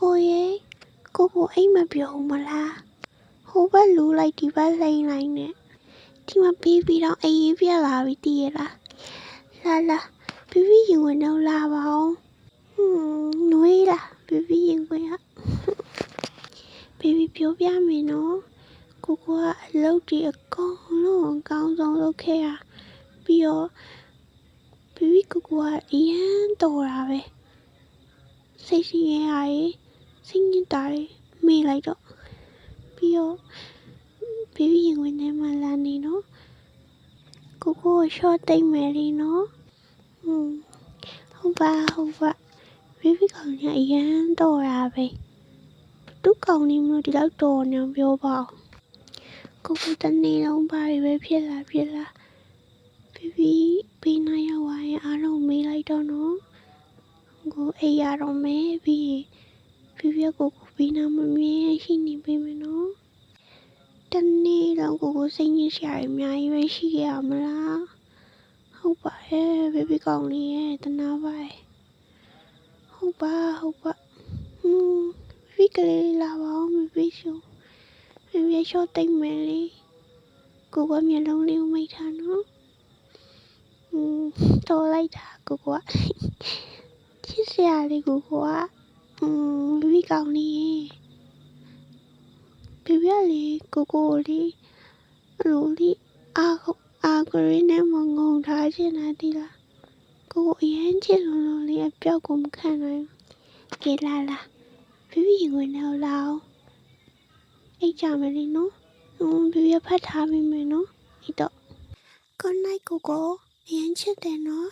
ကိုရေကိုအိမ်မပြောမလားဟိုဘက်လူလိုက်ဒီဘက်လိန်လိုက်နဲ့ဒီမှာပြီးတော့အေးပြက်လာပြီတည်ရလားလာပြီးရင်ဝင်တော့လာပါအောင်နွေးလားပြီးရင်ဝင်ရပြီးပြောပြမယ်နော်ကိုကအလုပ်ဒီအကောင်လုံးအကောင်းဆုံးလုပ်ခဲ့ရပြီးတော့ပြီးကိုကအရန်တော်တာပဲစိတ်ရှိရဲရည်စိတ်ညစ်တာတွေမေ့လိုက်တော့ပြီးတော့ပြီးရင်ဝင်နေမှလာနေနော်ကိုရှော့တိတ်မယ်လीနော်ဟုတ်ပါပြီးကောင်ကြီးအရန်တော်တာပဲသူ့ကောင်လေးမလို့ဒီလောက်တော်နေပြောပါဦးကိုတနေ့လုံးပါရီပဲဖြစ်လာပြီးနိုင်ရောက်သွားရင်အားလုံးမေးလိုက်တော့နော်ကိုအိပ်ရတော့မယ်ပြီးကိုပြီးနာမမြင်ရှိနေပြီမနော်တနေ့လုံးကိုစိတ်ညစ်စရာအများကြီးပဲရှိရမလားဟုတ်ပါရဲ့ပြီးကောင်းလေးရဲ့တနာပါရဲ့ဟုတ်ပါပြီးကလေးလာပါအောင်ပြီးရှုရှော့တိတ်မယ်လေကိုကမျက်လုံးလေးမိတ်ထားနော်တော်လိုက်တာကိုကချစ်စရာလေးကိုကပြီးကောင်းလေးပြလေးကိုလေးလိုလေးအာဂရင်းနဲ့မငုံထားချင်တာဒီလားကိုအရင်ချစ်လို့လေးအပြောက်ကိုမခံနိုင်ကဲလာပြီးဝင်တော့လာအောင်အိတ်ကြမယ်လေနော်ပြီးဖတ်ထားမိမယ်နော်ဒီတော့ Good night ကိုအရင်ချစ်တယ်နော်